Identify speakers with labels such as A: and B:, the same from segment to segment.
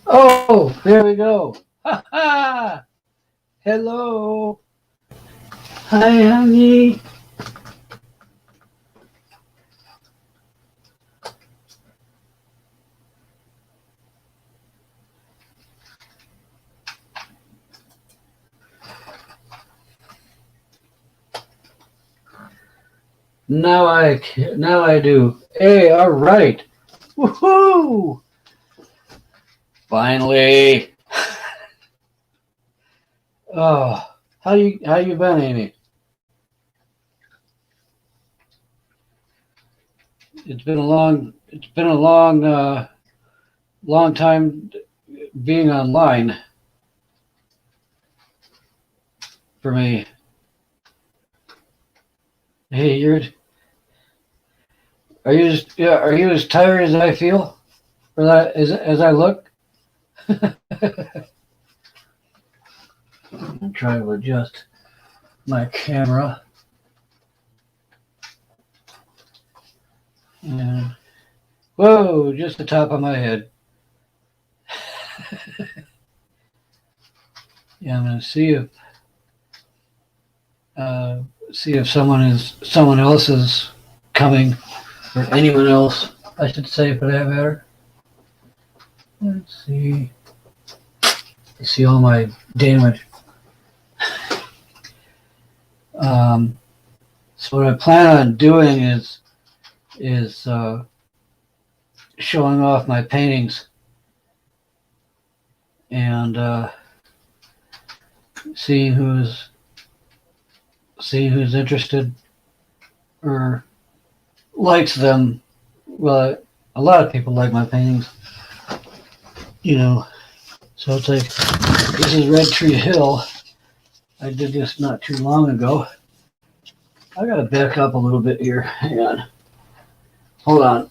A: Oh, there we go. Ha ha! Hello. Hi, honey. Now I do. Hey, all right. Woohoo! Finally. Oh, how you been, Amy? It's been a long time being online for me. Hey, are you as tired as I feel, or that as I look? I'm trying to adjust my camera. And whoa, just the top of my head. Yeah, I'm gonna uh, see if someone else is coming, or anyone else, I should say, for that matter. Let's see. You see all my damage. Um, so what I plan on doing is showing off my paintings and seeing who's interested or likes them. Well, a lot of people like my paintings, you know. So it's like, this is Red Tree Hill. I did this not too long ago. I gotta back up a little bit here. Hang on. Hold on.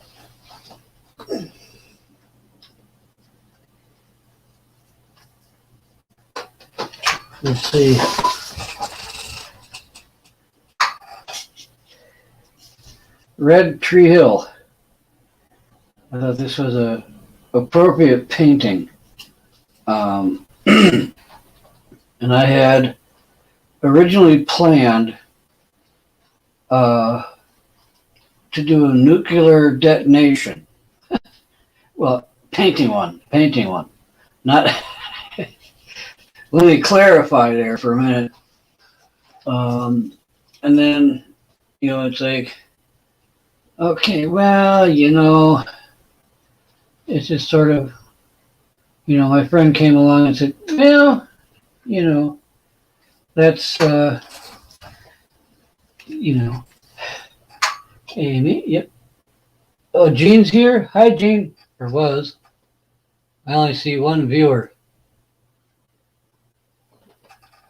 A: Let's see. Red Tree Hill. I thought this was a appropriate painting. And I had originally planned uh, to do a nuclear detonation. Well, painting one. Not. Let me clarify there for a minute. And then, it's like, okay, well, it's just sort of, my friend came along and said, well, that's, Amy, yep. Oh, Jean's here? Hi, Jean. Or was. I only see one viewer.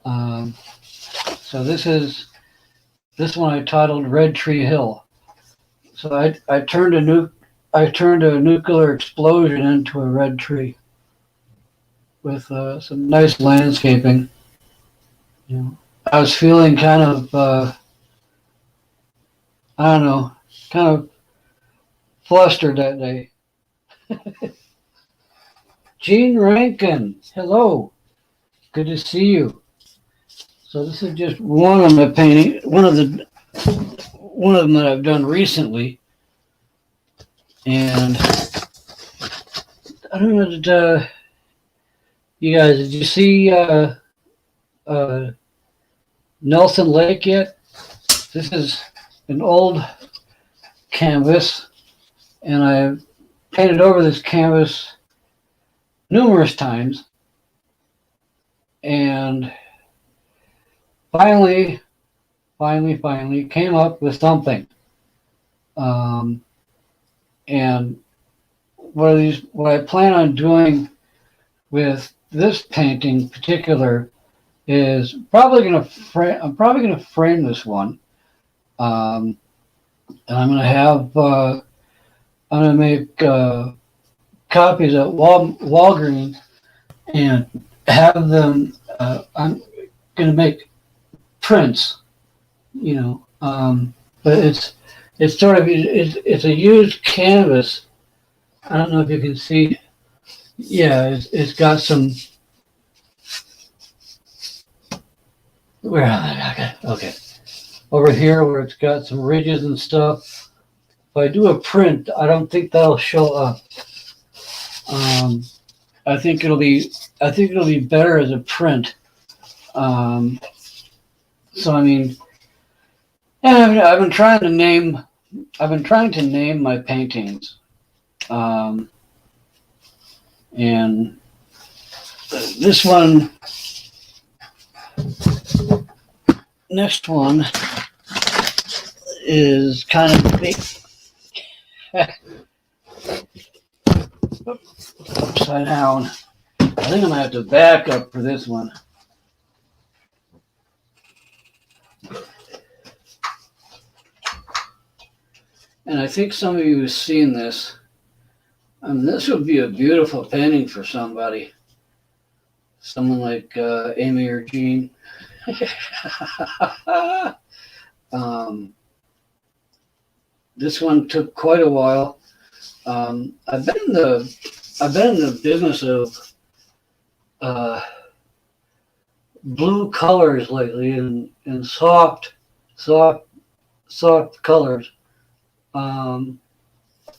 A: So this one I titled Red Tree Hill. So I turned a nuclear explosion into a red tree with some nice landscaping. I was feeling kind of I don't know, kind of flustered that day. Gene Rankin, hello, good to see you. So this is just one of my painting, one of them that I've done recently, and I don't know. You guys, did you see Nelson Lake yet? This is an old canvas, and I've painted over this canvas numerous times, and finally came up with something. And what I plan on doing with this painting in particular is I'm probably gonna frame this one, and I'm gonna make copies at Walgreens and have them. I'm gonna make prints, but it's sort of it's a used canvas. I don't know if you can see. yeah, it's got some. Where? Okay. Over here where it's got some ridges and stuff. If I do a print, I don't think that'll show up. Um, I think it'll be. I think it'll be better as a print. Um, so I mean, yeah, I've been trying to name. I've been trying to name my paintings, um, and this one, next one, is kind of big. Upside down. I think I'm gonna have to back up for this one. And I think some of you have seen this. This would be a beautiful painting for somebody. Someone like Amy or Jean. This one took quite a while. I've been in the business of blue colors lately, and soft colors. And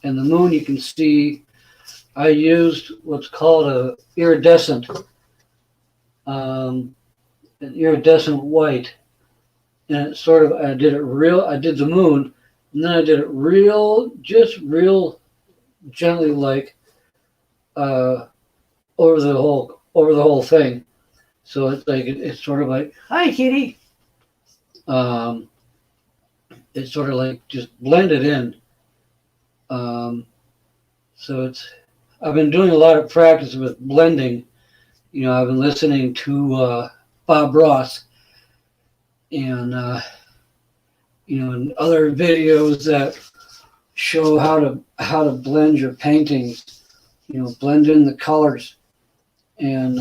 A: the moon, you can see I used what's called an iridescent white, and it sort of, I did the moon, and then I did it just real gently, like over the whole thing. So it's like it's sort of like, hi kitty. It's sort of like just blended in. So I've been doing a lot of practice with blending. You know, I've been listening to Bob Ross and and other videos that show how to blend your paintings. You know, blend in the colors, and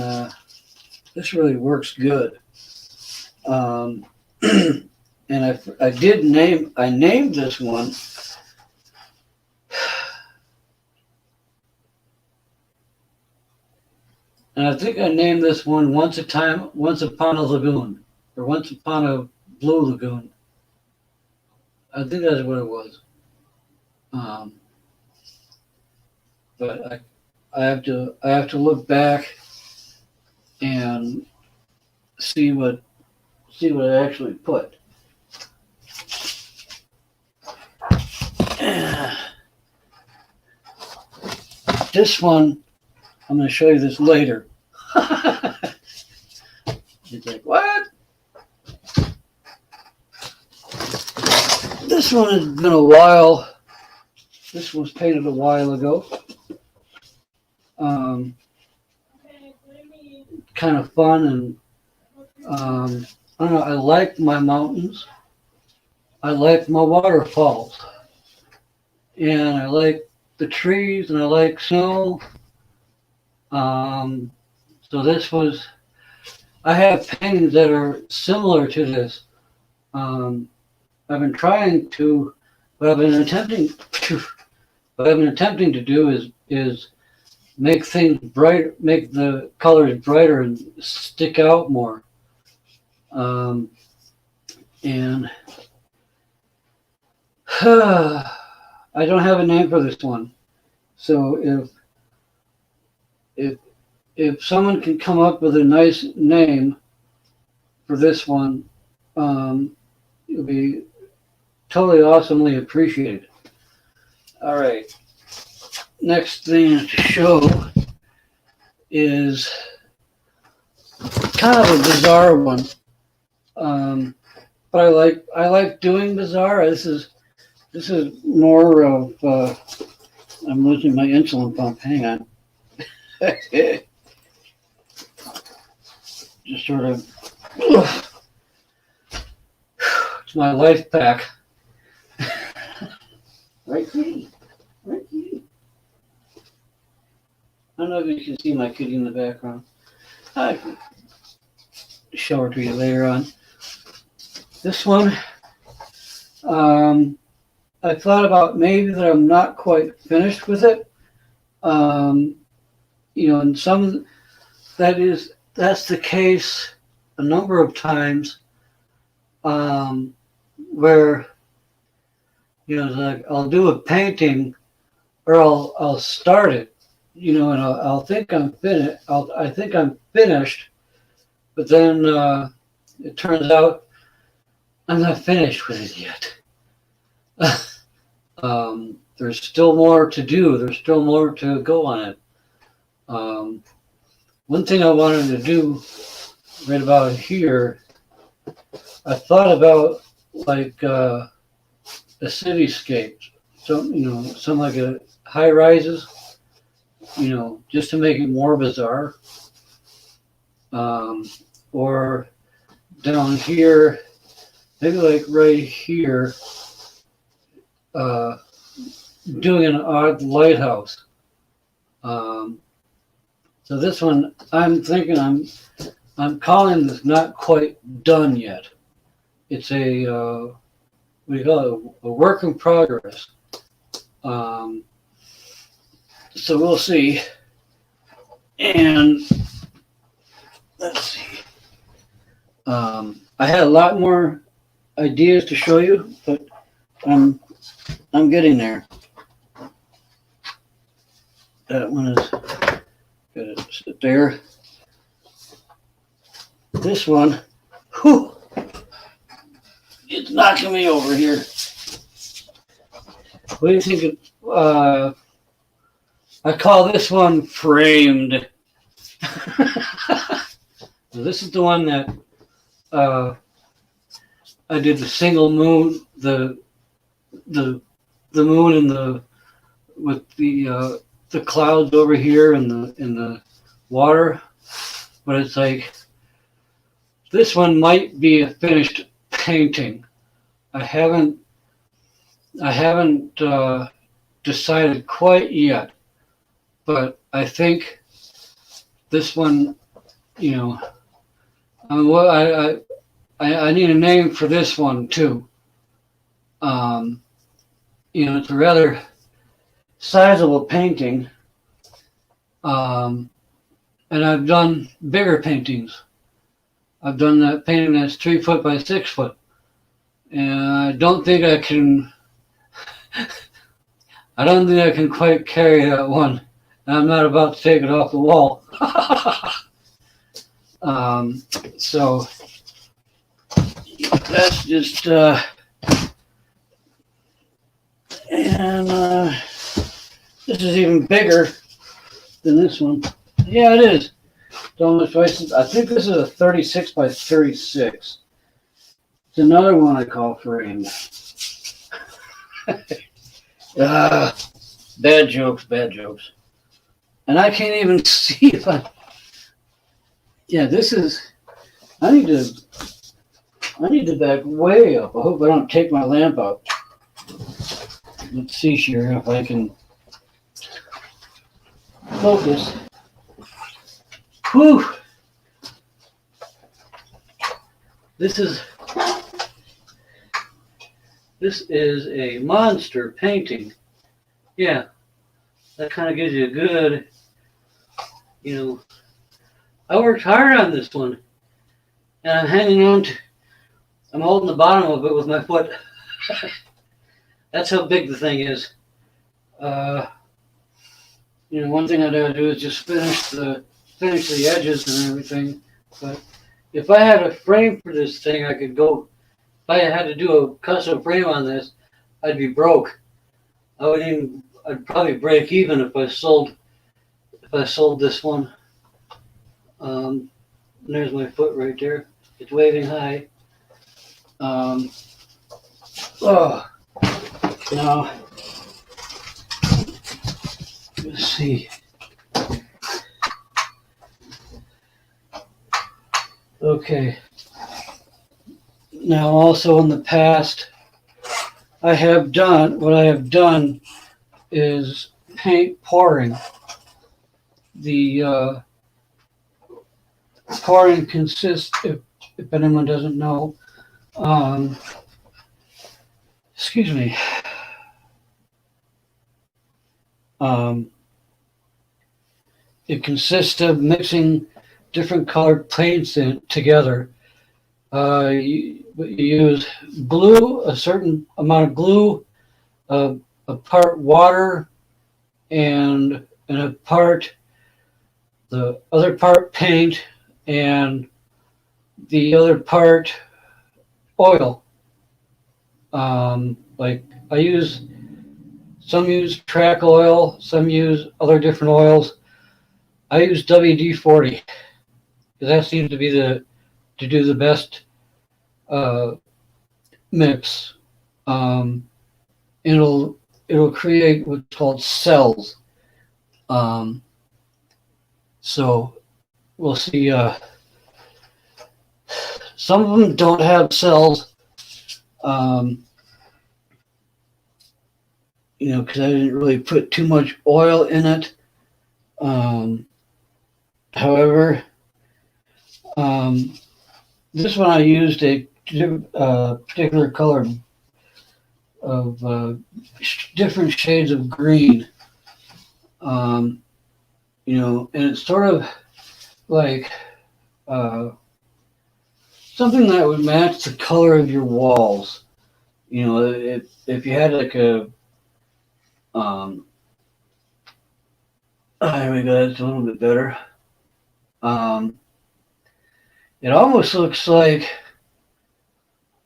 A: this really works good. And I named this one. And I think I named this one Once Upon a Lagoon, or Once Upon a Blue Lagoon. I think that's what it was. But I have to look back and see what I actually put. This one, I'm going to show you this later. It's like, what? This one has been a while. This was painted a while ago. Kind of fun, and I don't know, I like my mountains. I like my waterfalls. And I like the trees, and I like snow. So I have paintings that are similar to this. I've been trying to, what I've been attempting to do is make things bright, make the colors brighter and stick out more. And I don't have a name for this one. So if someone can come up with a nice name for this one, it would be totally awesomely appreciated. All right. Next thing to show is kind of a bizarre one. But I like doing bizarre. This is more of I'm losing my insulin pump. Hang on. Just sort of it's my life pack. Right, kitty? Right, kitty? I don't know if you can see my kitty in the background. I can show her to you later on. This one, I thought about maybe that I'm not quite finished with it. and that's the case a number of times, where, like I'll do a painting, or I'll start it, and I'll think I'm finished. I think I'm finished, but then it turns out I'm not finished with it yet. There's still more to do. There's still more to go on it. Um, One thing I wanted to do right about here, I thought about like a cityscape, some like a high rises, just to make it more bizarre. Um, or down here, maybe like right here, uh, doing an odd lighthouse. Um, so this one, I'm thinking I'm calling this not quite done yet. It's we call it a work in progress. Um, so we'll see. And let's see. I had a lot more ideas to show you, but I'm getting there. That one is gonna sit there. This one, whew, it's knocking me over here. What do you think? I call this one framed. This is the one that I did the single moon, the moon and with the clouds over here and the water, but it's like this one might be a finished painting. I haven't decided quite yet, but I think this one, well, I need a name for this one too. It's a rather sizable painting, and I've done bigger paintings. I've done that painting that's 3 foot by 6 foot, and I don't think I can. I don't think I can quite carry that one. And I'm not about to take it off the wall. So that's just, and this is even bigger than this one. Yeah, it is. Almost twice. I think this is a 36 by 36. It's another one I call framed. Bad jokes, bad jokes. And I can't even see if I. Yeah, this is. I need to back way up. I hope I don't take my lamp out. Let's see here if I can focus. Whew. This is a monster painting. Yeah, that kind of gives you a good, I worked hard on this one, and I'm hanging on to, I'm holding the bottom of it with my foot. That's how big the thing is. One thing I gotta do is just finish the edges and everything. But if I had a frame for this thing, I could go. If I had to do a custom frame on this, I'd be broke. I'd probably break even if I sold this one. There's my foot right there. It's waving high. Now, let's see. Okay. Now, also in the past, what I have done is paint pouring. The pouring consists, if anyone doesn't know, excuse me. it consists of mixing different colored paints together. You use glue, a certain amount of glue, a part water, and a part the other part paint, and the other part oil. Like I use some use track oil, some use other different oils. I use WD-40 because that seems to be to do the best uh, mix. Um, it'll create what's called cells. Um, so we'll see. Some of them don't have cells. Um, because I didn't really put too much oil in it. However, this one I used a particular color of different shades of green. And it's sort of like something that would match the color of your walls. If you had like a there we go. That's a little bit better. It almost looks like,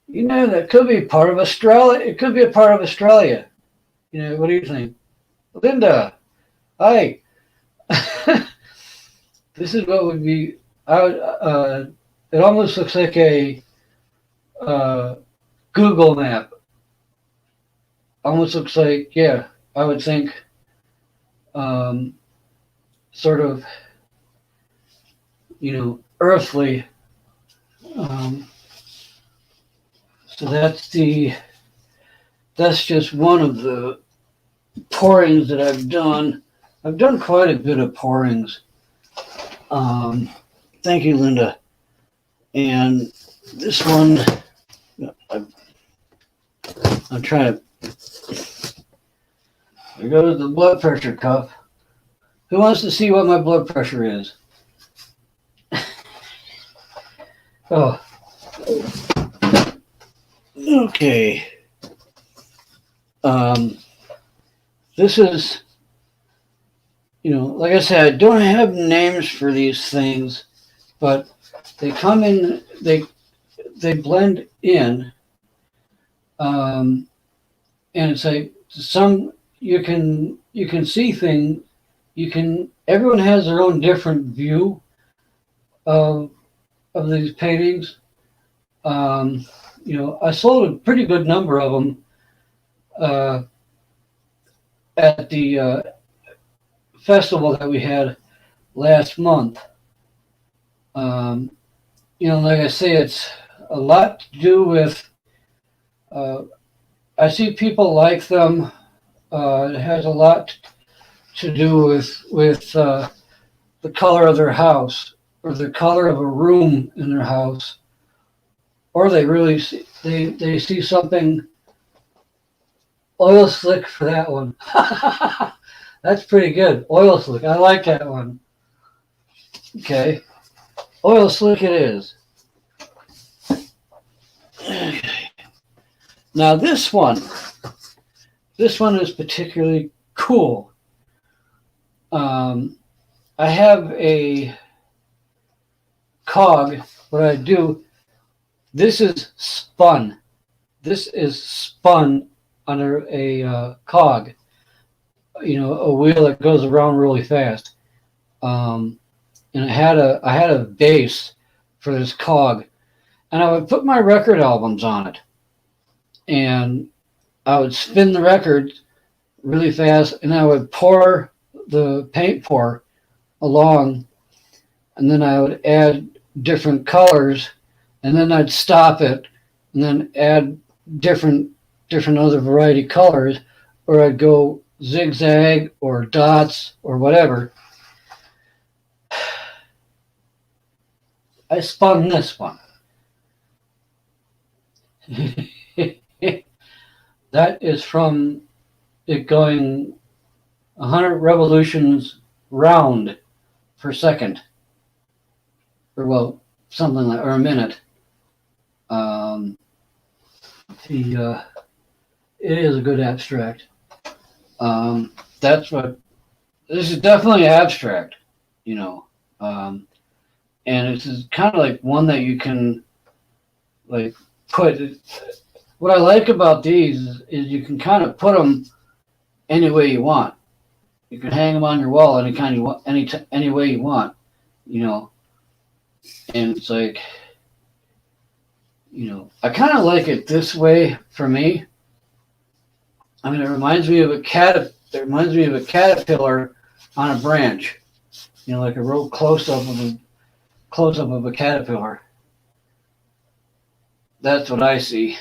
A: that could be part of Australia. It could be a part of Australia. What do you think? Linda, hi. This is what would be, it almost looks like a Google map. Almost looks like, yeah, I would think sort of, earthly. So that's just one of the pourings that I've done. I've done quite a bit of pourings. Thank you, Linda. And this one, I'm trying to, there goes the blood pressure cuff. Who wants to see what my blood pressure is? Oh. Okay. This is, like I said, I don't have names for these things, but they come in, they blend in, and it's like some you can see things. Everyone has their own different view of these paintings. I sold a pretty good number of them at the festival that we had last month. Like I say, it's a lot to do with, I see people like them. It has a lot to do with the color of their house, or the color of a room in their house, or they really see, they see something. Oil slick for that one. That's pretty good. Oil slick. I like that one. Okay. Oil slick it is. Okay. Now this one is particularly cool. I have a cog. What I do, this is spun. This is spun under a cog, a wheel that goes around really fast. And I had a base for this cog, and I would put my record albums on it, and I would spin the record really fast, and I would pour the paint pour along, and then I would add different colors, and then I'd stop it, and then add different other variety colors, or I'd go zigzag or dots or whatever. I spun this one. That is from it going 100 revolutions round. per second, or well, something like, or a minute. Um, it is a good abstract. That's what this is, definitely abstract, you know. Um, and it's kind of like one that you can like put. What I like about these is you can kind of put them any way you want. You can hang them on your wall any kind you want, any way you want, you know. And it's like, you know, I kind of like it this way for me. I mean, it reminds me of a cat. It reminds me of a caterpillar on a branch. You know, like a real close up of a caterpillar. That's what I see.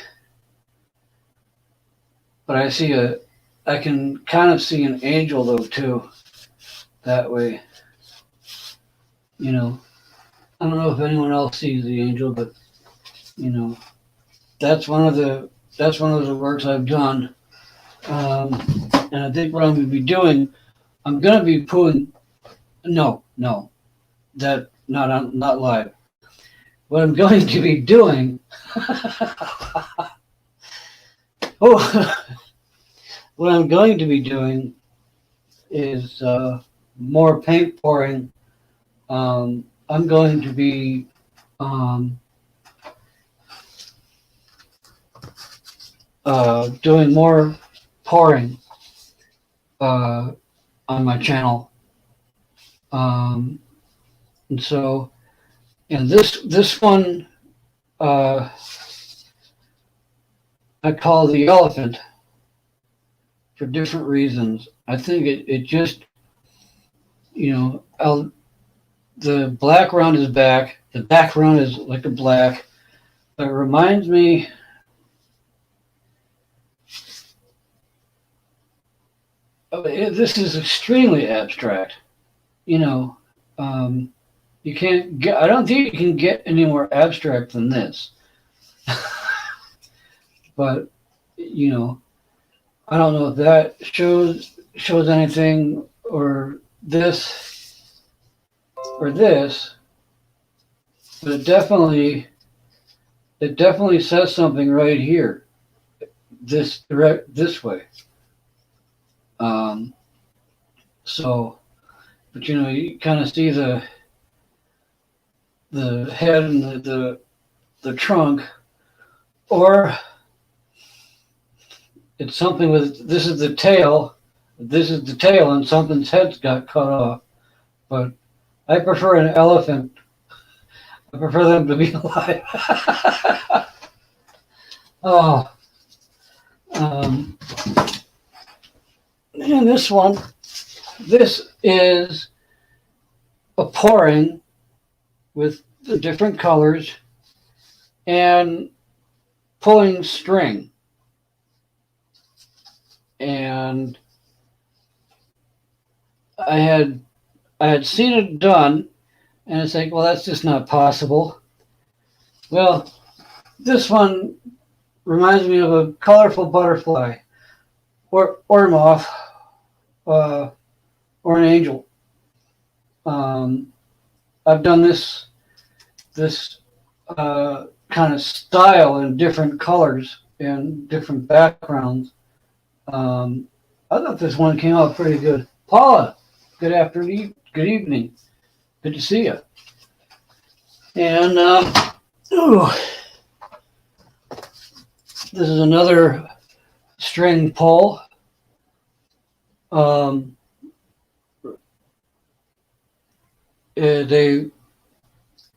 A: But I can kind of see an angel though too. That way, you know. I don't know if anyone else sees the angel, but you know, that's one of the works I've done. And I think what I'm going to be doing, I'm going to be putting. No, that not live. What I'm going to be doing. Oh, what I'm going to be doing is more paint pouring. I'm going to be doing more pouring on my channel, and so, and this one I call the elephant for different reasons. I think it just, you know, the background is back. The background is like a black. It reminds me. This is extremely abstract. You know, you can't get. I don't think you can get any more abstract than this. But you know, I don't know if that shows anything, or this, but it definitely says something right here. This way. So, but you know, you kind of see the head and the trunk, or it's something with, this is the tail, and something's head's got cut off. But I prefer an elephant. I prefer them to be alive. Oh, and this one, this is a pouring with the different colors and pulling string. And I had seen it done, and it's like, well, that's just not possible. Well, this one reminds me of a colorful butterfly, or moth, or an angel. I've done this kind of style in different colors and different backgrounds. I thought this one came out pretty good. Paula, good afternoon, good evening, good to see you. And this is another string pull.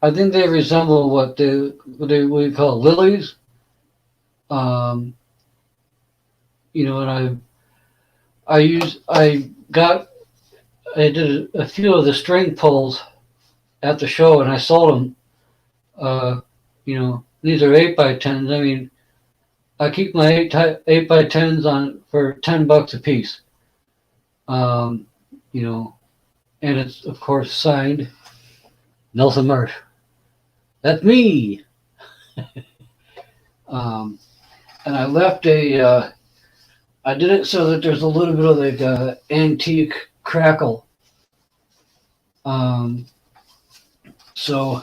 A: I think they resemble what we call lilies. You know, and I did a few of the string pulls at the show, and I sold them. You know, these are 8x10s. I mean, I keep my 8x10s on for $10 a piece. You know, and it's of course signed Nelson Marsh. That's me. And I left I did it so that there's a little bit of like antique crackle Um, so,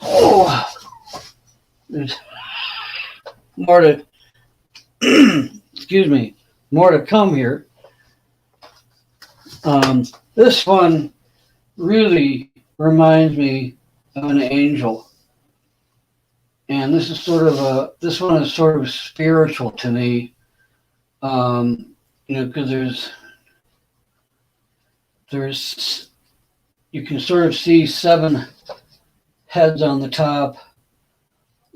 A: oh, there's more to, excuse me, more to come here. This one really reminds me of an angel. And this one is sort of spiritual to me. Because there's, you can sort of see 7 heads on the top.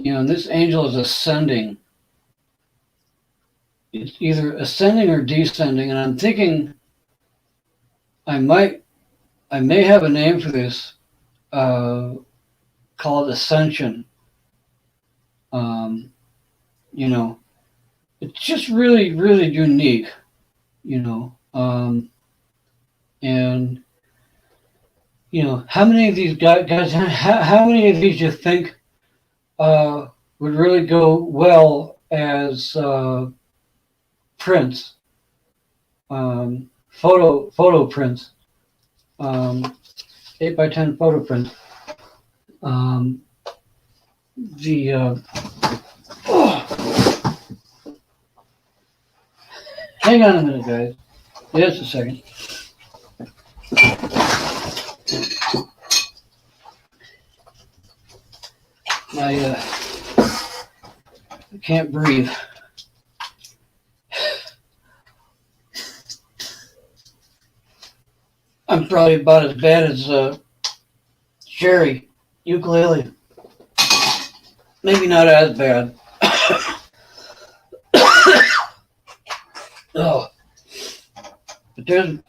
A: And this angel is ascending. It's either ascending or descending. And I'm thinking I may have a name for this, called ascension. You know, it's just really, really unique, and, how many of these guys how many of these you think would really go well as prints, photo prints, 8x10 photo prints. Hang on a minute, guys. Just a second. I can't breathe. I'm probably about as bad as Sherry ukulele. Maybe not as bad. Oh, but there's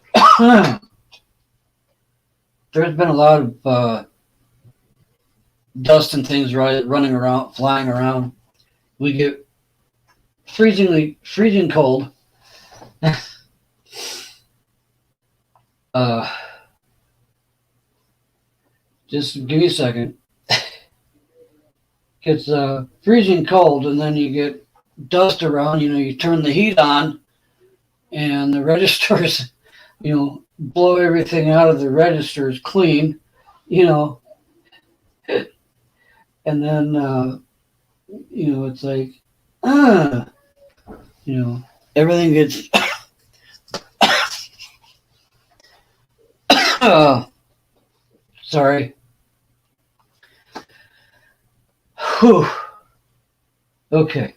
A: been a lot of dust and things running around, flying around. We get freezing cold. Just give me a second. It's freezing cold, and then you get dust around. You turn the heat on, and the registers, blow everything out of the registers clean, and then it's like, everything gets sorry. Whew. Okay.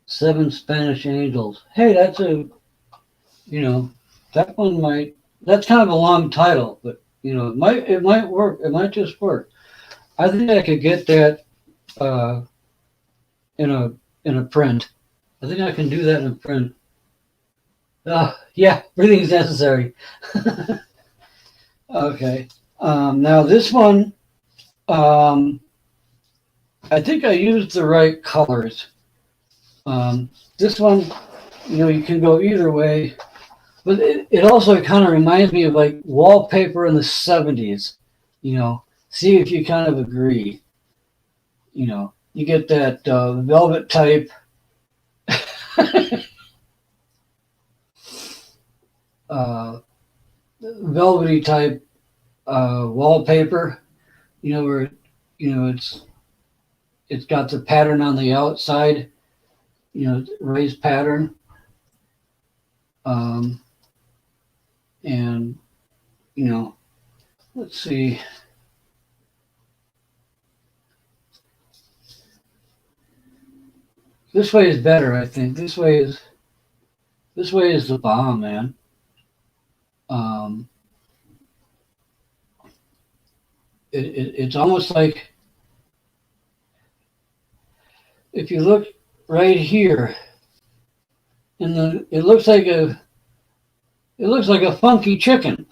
A: 7 Spanish angels. Hey, that one might. That's kind of a long title, but it might work. It might just work. I think I could get that in a print. I think I can do that in a print. Yeah, everything's necessary. Okay. Now this one, I think I used the right colors. This one, you can go either way, but it also kind of reminds me of like wallpaper in the 70s. See if you kind of agree. You get that velvet type. Velvety type wallpaper, where it's got the pattern on the outside, raised pattern, and let's see. This way is better, I think. This way is the bomb, man. It's almost like if you look right here, and it looks like a funky chicken.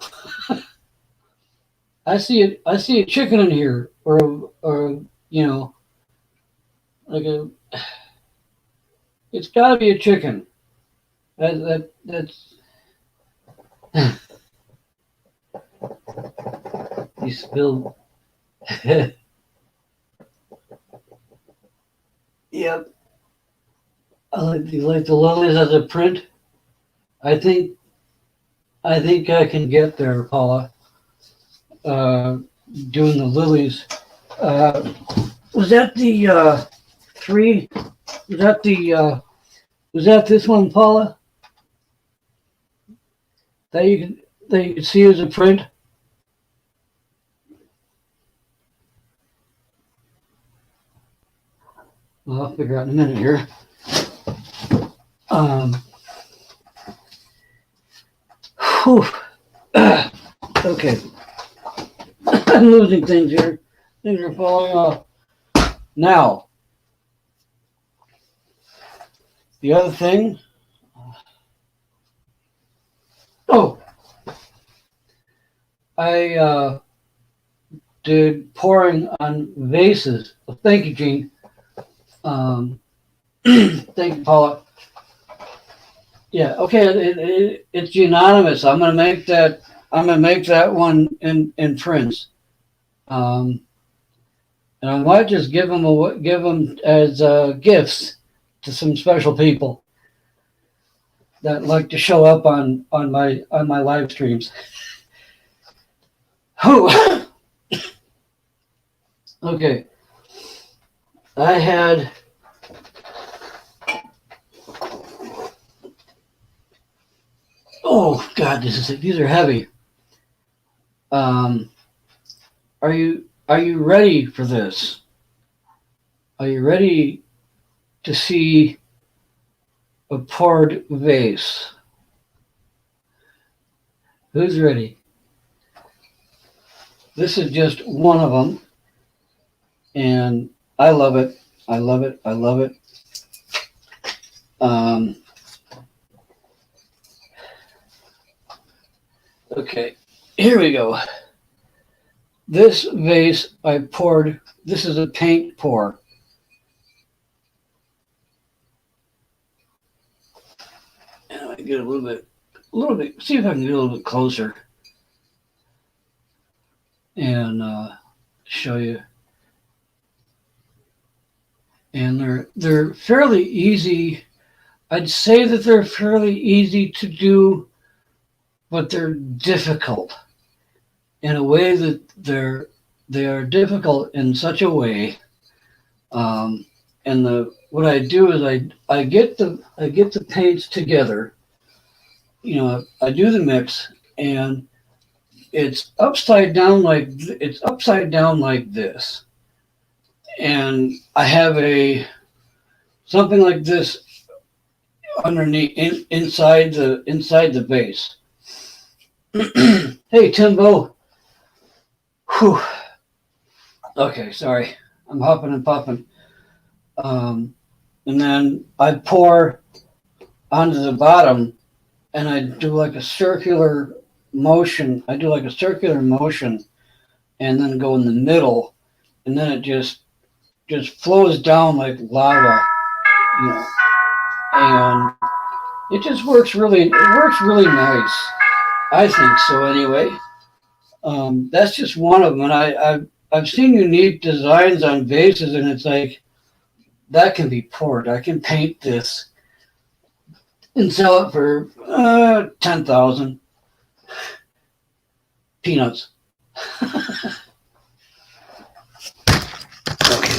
A: I see a chicken in here, or like it's got to be a chicken. That's you spilled. Yep. You like the lilies as a print. I think I can get there, Paula. Uh, Doing the lilies. Uh, was that the three? Was that the was that this one, Paula? That you can see as a print? Well, I'll figure out in a minute here. Um, whew. Okay. I'm losing things here. Things are falling off. Now, the other thing. Oh, I did pouring on vases. Well, thank you, Gene. Thank you, Paula. Yeah, okay. It's unanimous. I'm gonna make that. I'm gonna make that one in prints. Um, and I might just give them as gifts to some special people that like to show up on my live streams. Oh, okay. I had. Oh God, these are heavy. Um, are you ready for this? Are you ready to see a poured vase? Who's ready? This is just one of them, and I love it. I love it. I love it. Um, okay, here we go. This vase I poured. This is a paint pour. And I get a little bit. See if I can get a little bit closer and show you. And they're fairly easy. I'd say that they're fairly easy to do, but they're difficult in a way that they are difficult in such a way. And what I do is I get the paints together. You know, I do the mix, and it's upside down like this, and I have something like this underneath inside the base. Hey Timbo. Whew. Okay, sorry. I'm hopping and popping. And then I pour onto the bottom, and I do like a circular motion. And then go in the middle, and then it just flows down like lava, you know. And it just works really nice. I think so anyway. That's just one of them, and I've seen unique designs on vases, and it's like that can be poured. I can paint this and sell it for 10,000 peanuts. Okay,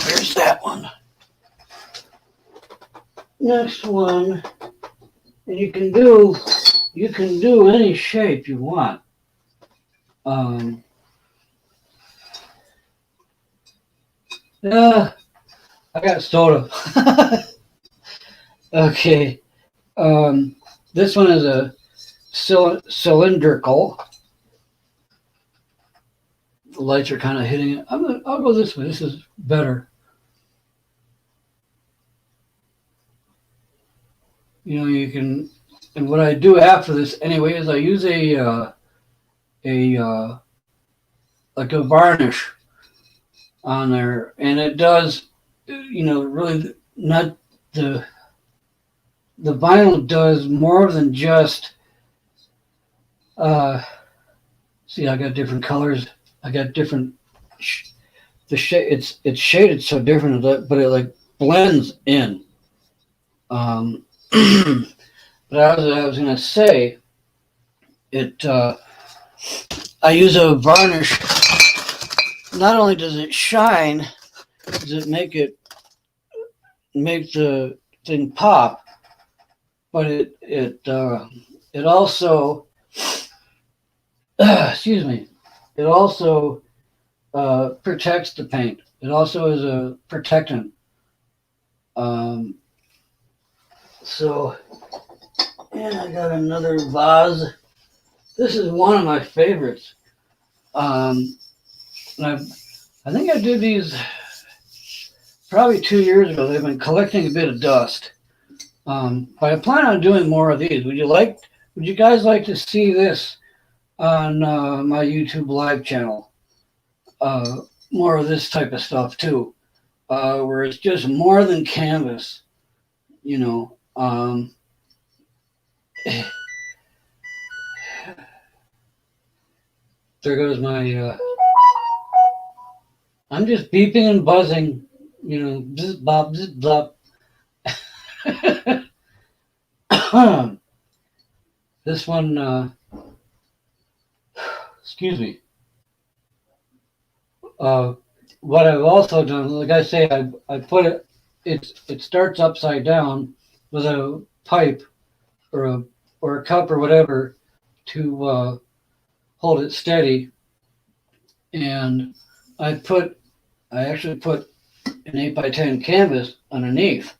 A: there's that one. Next one, and you can do any shape you want. Yeah, I got soda. Okay. This one is a cylindrical. The lights are kind of hitting it. I'll go this way. This is better. You know, you can. And what I do after this, anyway, is I use a like a varnish on there, and it does, you know, really not the vinyl does more than just. See, I got different colors. I got different. The shade, it's shaded so different, but it like blends in. Um, but I was going to say, it. I use a varnish. Not only does it shine, does it make the thing pop, but it also excuse me, it also protects the paint. It also is a protectant. Um, so, and I got another vase. This is one of my favorites. And I think I did these probably 2 years ago. They've been collecting a bit of dust. But I plan on doing more of these. Would you guys like to see this on my YouTube live channel? More of this type of stuff too, where it's just more than canvas, you know. There goes my. I'm just beeping and buzzing, you know, bzz, bop, bzz, blop. This one, excuse me. What I've also done, like I say, I put it starts upside down with a pipe or a cup or whatever to hold it steady, and I actually put an 8x10 canvas underneath.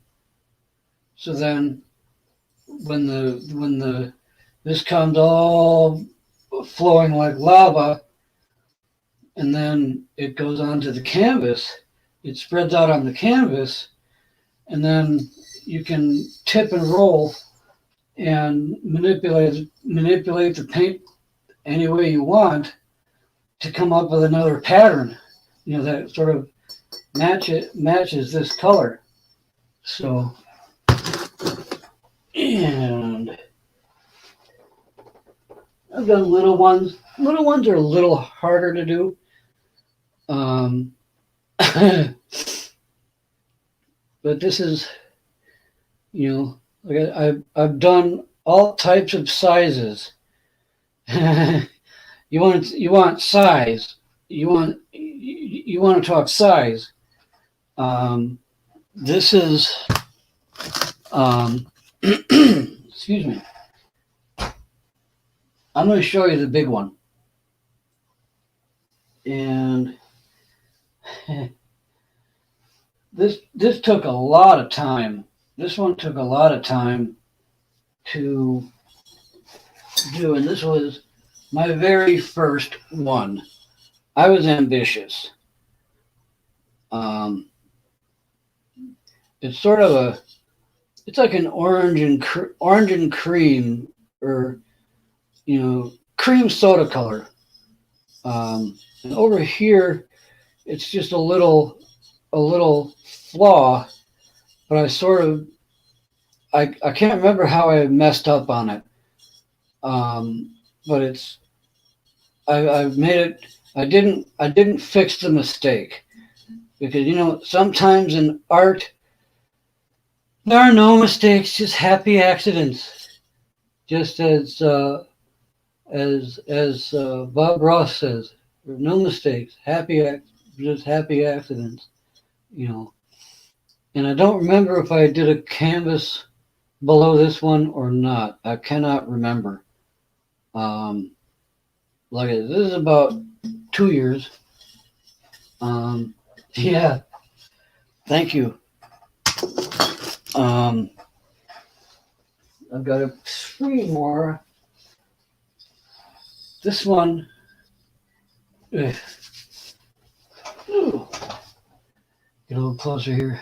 A: So then when the this comes all flowing like lava, and then it goes onto the canvas, it spreads out on the canvas, and then you can tip and roll and manipulate the paint any way you want to come up with another pattern, you know, that sort of matches this color. So, and I've done little ones. Little ones are a little harder to do. But this is, you know, like I've done all types of sizes. You want size. You want to talk size. This is excuse me. I'm going to show you the big one, and this took a lot of time. This one took a lot of time to do, and this was my very first one. I was ambitious. It's sort of it's like an orange and cream, or you know, cream soda color. And over here, it's just a little flaw, but I can't remember how I messed up on it. But I've made it. I didn't fix the mistake, because you know, sometimes in art there are no mistakes, just happy accidents. Just as Bob Ross says, there are no mistakes, just happy accidents. You know, and I don't remember if I did a canvas below this one or not. I cannot remember. Like this is about 2 years. Yeah, thank you. I've got 3 more. This one, get a little closer here.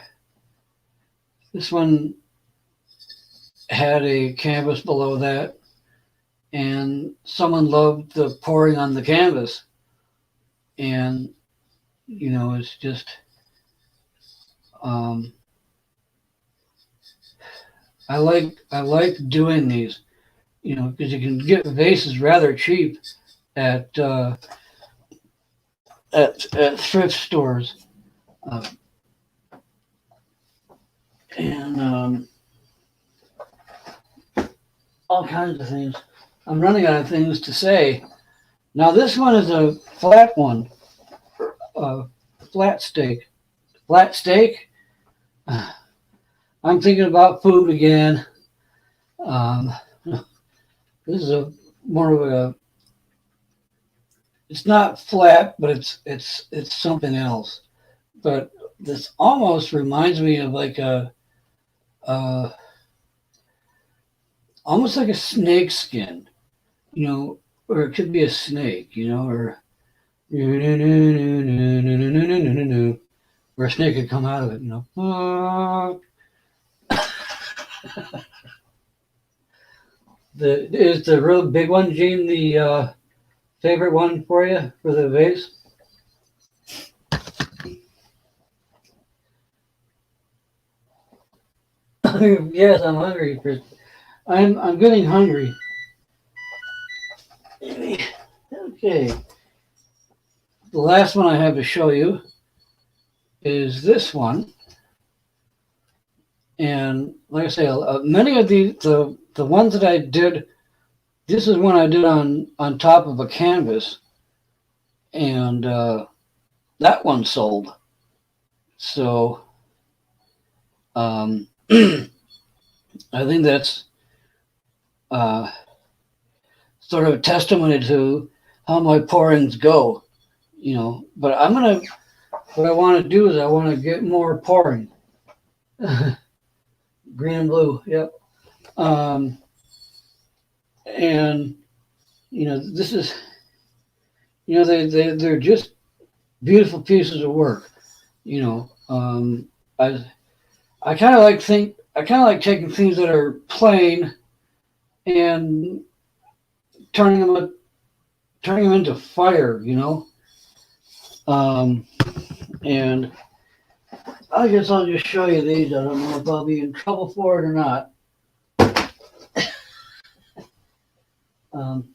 A: This one had a canvas below that, and someone loved the pouring on the canvas. And, you know, it's just, I like doing these, you know, because you can get vases rather cheap at thrift stores, and all kinds of things. I'm running out of things to say. Now this one is a flat one, uh, flat steak. Flat steak. I'm thinking about food again. Um, this is a more of a. It's not flat, but it's something else. But this almost reminds me of like a uh, almost like a snake skin, or it could be a snake, or where a snake could come out of it. Is the real big one, Gene, the favorite one for you for the vase? Yes, I'm hungry, Chris. I'm getting hungry. Okay. The last one I have to show you is this one. And like I say, many of the ones that I did, this is one I did on top of a canvas, and that one sold. So I think that's sort of a testimony to how my pourings go, But what I want to do is I want to get more pouring. Green and blue, yep. And this is, they're just beautiful pieces of work. I I kind of like taking things that are plain and turning them turning them into fire. Um, and I guess I'll just show you these. I don't know if I'll be in trouble for it or not.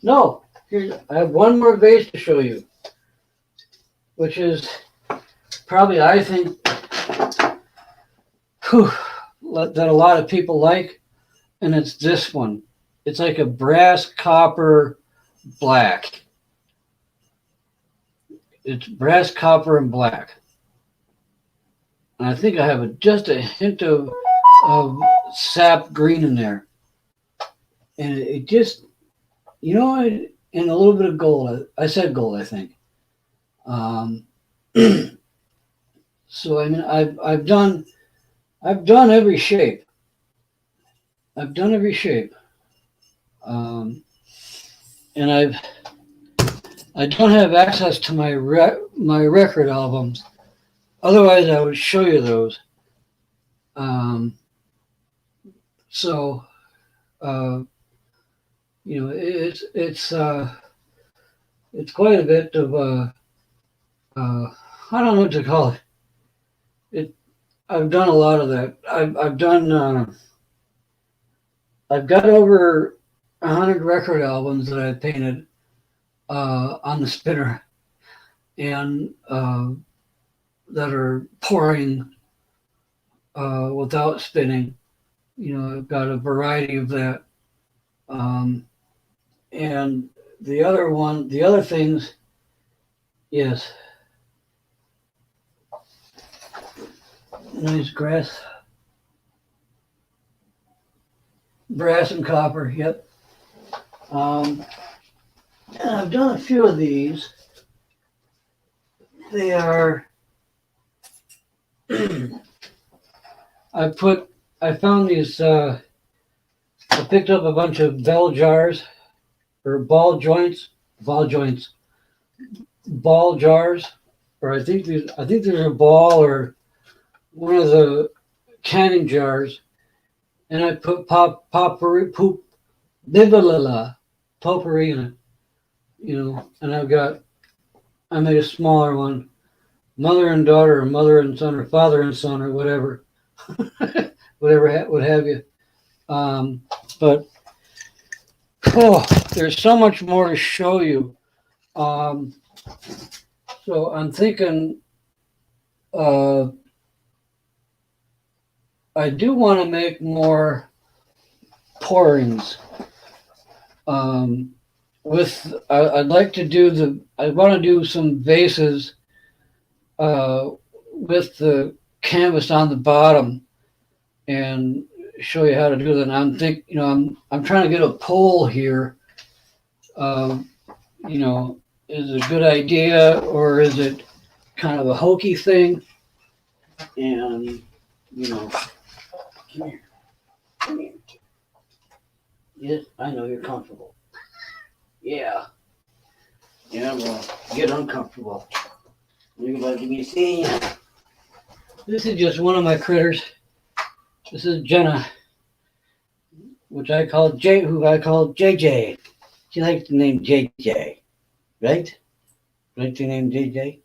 A: No, I have one more vase to show you, which is probably, I think, that a lot of people like, and it's this one. It's like a brass copper black. It's brass copper and black. And I think I have just a hint of sap green in there. And it just, and a little bit of gold. I said gold, I think. So I mean, I've done every shape. I've done every shape. And I don't have access to my record albums. Otherwise, I would show you those. So, it's quite a bit of I don't know what to call it. I've done a lot of that. I've done. I've got over 100 record albums that I painted on the spinner, and that are pouring without spinning. I've got a variety of that. And the other things, yes, nice brass and copper. Yep. And I've done a few of these. They are. I found these. I picked up a bunch of bell jars or ball jars, or I think there's a ball or one of the canning jars, and I put potpourri in it, and I made a smaller one, mother and daughter, or mother and son, or father and son, or whatever, what have you. But there's so much more to show you. So I'm thinking, I do want to make more pourings. Um, I'd like to do I want to do some vases uh, with the canvas on the bottom and show you how to do that. And I'm trying to get a pole here. Um, is it a good idea or is it kind of a hokey thing? And come here, come here. Yes, I know you're comfortable. Yeah, yeah. Well, get uncomfortable. You're about to be seeing. This is just one of my critters. This is Jenna, who I call JJ. She likes the name JJ, right? Like the name JJ.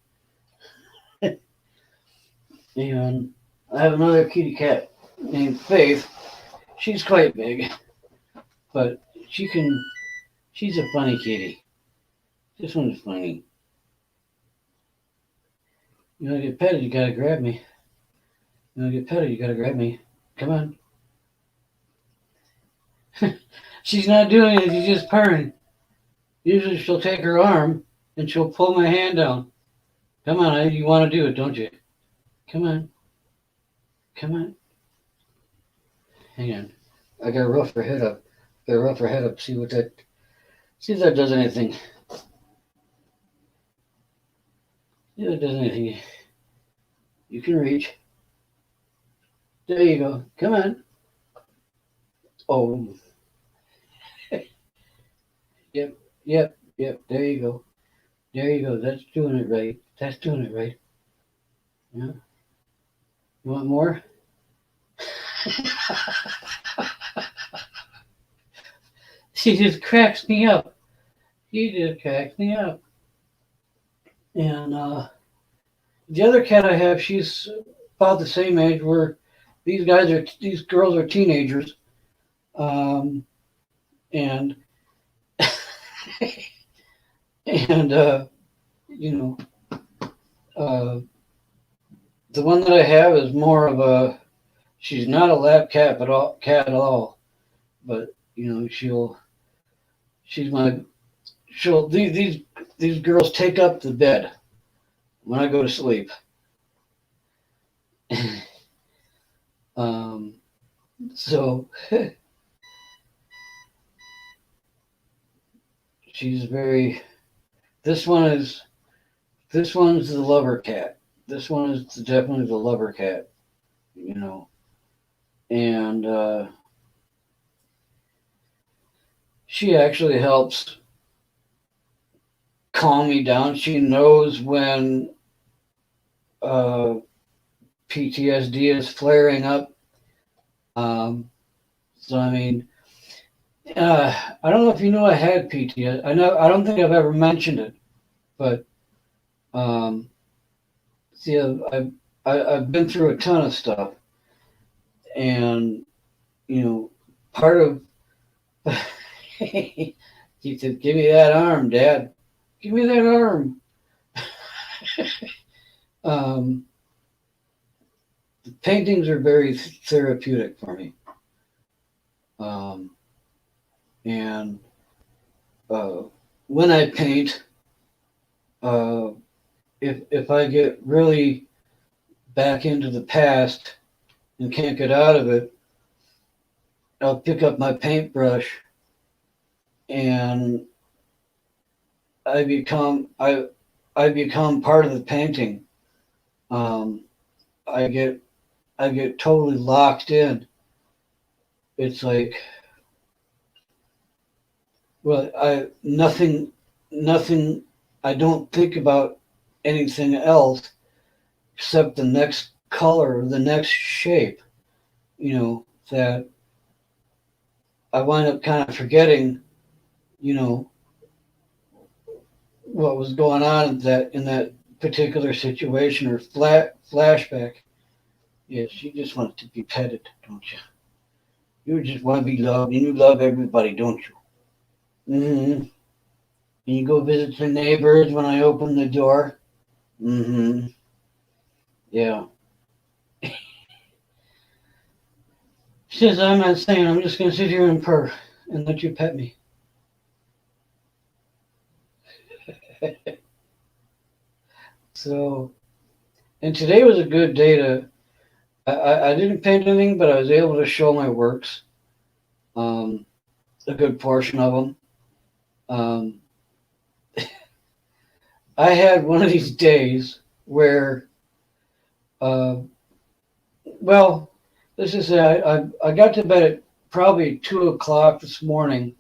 A: And I have another kitty cat named Faith. She's quite big, but she's a funny kitty. This one's funny. You want to get petted, you gotta grab me. You want to get petted, you gotta grab me. Come on. She's not doing it, she's just purring. Usually she'll take her arm and she'll pull my hand down. Come on, you want to do it, don't you? Come on. Come on. Hang on. I gotta rough her head up. See if that does anything. See if that does anything. You can reach. There you go. Come on. Oh. Yep. There you go. There you go. That's doing it right. Yeah. You want more? She just cracks me up. And the other cat I have, she's about the same age. Where these girls are teenagers, and and you know, uh, the one that I have is more of a. She's not a lap cat, cat at all. But she's my. These girls take up the bed when I go to sleep. um, so she's very. This one's the lover cat. This one is definitely the lover cat. And she actually helps calm me down. She knows when uh, PTSD is flaring up. So I mean, I don't know if you know I had PTSD. I don't think I've ever mentioned it, but see, I've been through a ton of stuff, and part of he said, "Give me that arm, Dad. Give me that arm." The paintings are very therapeutic for me, and when I paint, uh, if I get really back into the past and can't get out of it, I'll pick up my paintbrush and I become part of the painting. I get totally locked in. It's like, well, nothing. I don't think about anything else except the next color, the next shape. That I wind up kind of forgetting. What was going on in that particular situation or flashback. Yes, you just want to be petted, don't you? You just want to be loved, and you love everybody, don't you? Mm-hmm. And you go visit the neighbors when I open the door. Mm-hmm. Yeah. She says, I'm not saying, I'm just going to sit here and purr and let you pet me. So, and today was a good day to. I didn't paint anything, but I was able to show my works, um, a good portion of them. Um, I had one of these days where, uh, well, let's just say I got to bed at probably 2 o'clock this morning,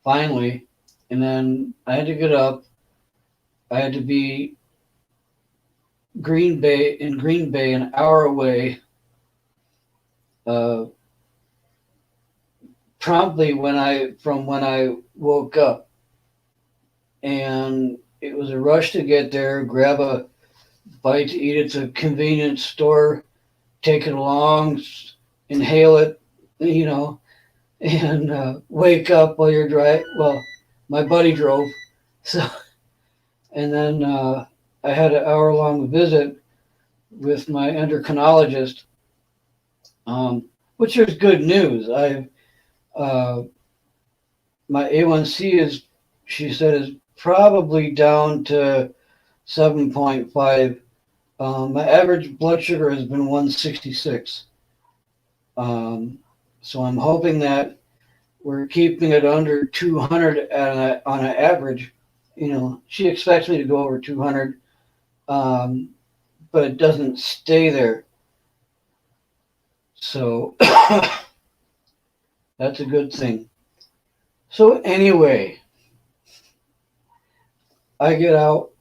A: finally, and then I had to get up. I had to be Green Bay, an hour away, uh, promptly when I woke up, and it was a rush to get there, grab a bite to eat at the convenience store, take it along, inhale it, you know, and wake up while you're driving. Well, my buddy drove, so and then I had an hour-long visit with my endocrinologist, which is good news. Uh, my A1C is, she said, is probably down to 7.5. My average blood sugar has been 166. So I'm hoping that we're keeping it under 200 on an average. You know, she expects me to go over 200, but it doesn't stay there. So that's a good thing. So anyway, I get out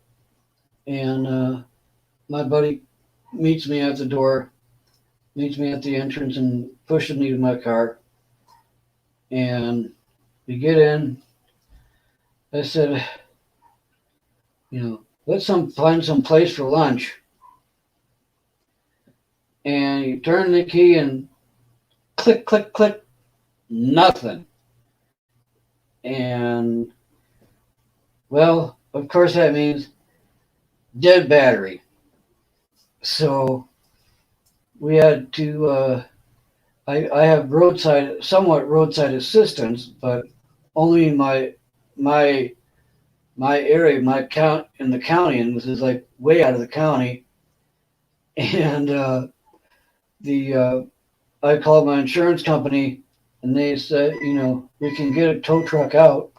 A: and my buddy meets me at the door, meets me at the entrance and pushes me to my car. And we get in. I said, you know, find some place for lunch. And you turn the key and click, click, click, nothing. And well, of course that means dead battery. So we had to. I have somewhat roadside assistance, but only my my area, my count in the county, and this is like way out of the county. And I called my insurance company, and they said, you know, we can get a tow truck out.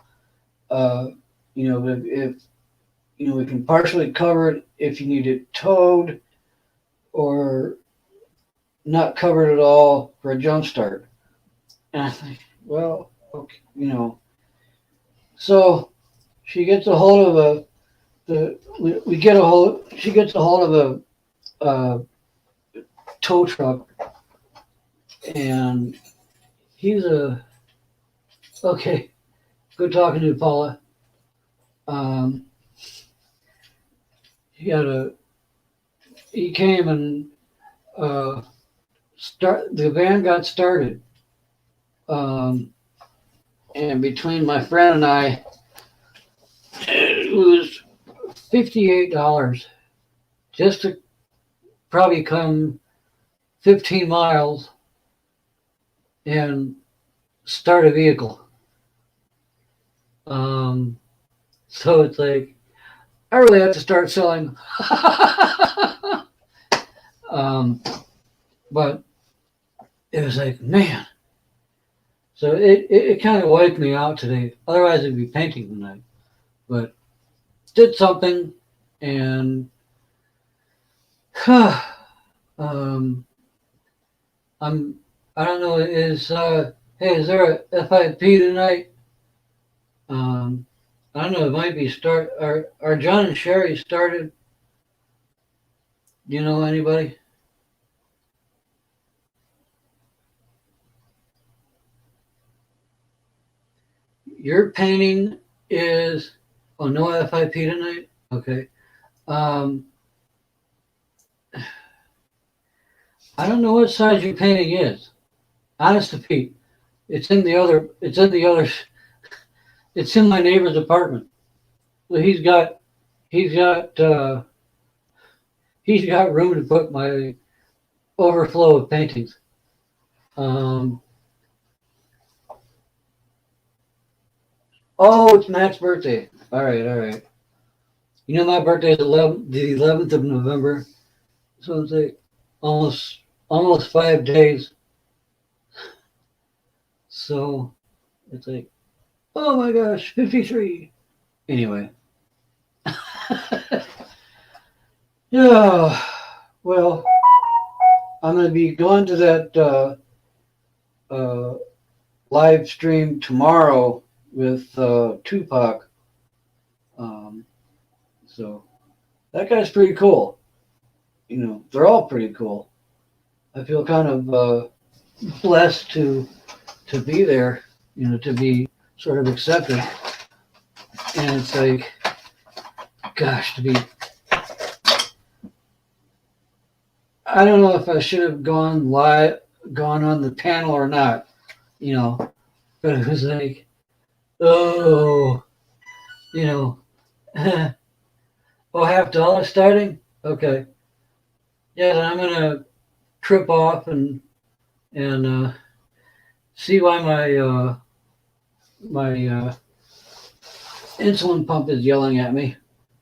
A: Uh, you know, if you know, we can partially cover it if you need it towed, or not covered at all for a jump start. And I think, well, okay, you know. So she gets a hold of we get a hold. She gets a hold of a tow truck, and he's okay. Good talking to you, Paula. Um, he came and the van got started. Um, and between my friend and I, it was $58 just to probably come 15 miles and start a vehicle. So it's like, I really have to start selling. But it was like, man. So it kind of wiped me out today. Otherwise, I'd be painting tonight. But did something, and um, I don't know. Hey, is there a FIP tonight? I don't know. It might be Are John and Sherry started? Do you know anybody? Your painting is no FIP tonight. Okay. I don't know what size your painting is. Honest to Pete, it's in the other. It's in my neighbor's apartment. So he's got room to put my overflow of paintings. Oh, it's Matt's birthday. All right. You know, my birthday is the 11th of November, so it's like almost 5 days. So it's like, oh my gosh, 53. Anyway, yeah. Well, I'm gonna be going to that uh, live stream tomorrow with Tupac. Um, so that guy's pretty cool. You know, they're all pretty cool. I feel kind of blessed to be there. You know, to be sort of accepted. And it's like, gosh, to be. I don't know if I should have gone on the panel or not. You know, but it was like, oh, you know, oh, $50 starting. Okay, yeah, then I'm gonna trip off and see why my insulin pump is yelling at me.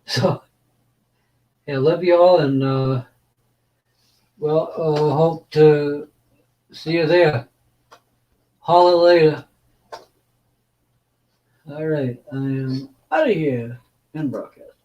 A: So yeah, love you all, and well, hope to see you there. Holla later. All right, I am out of here and broadcast.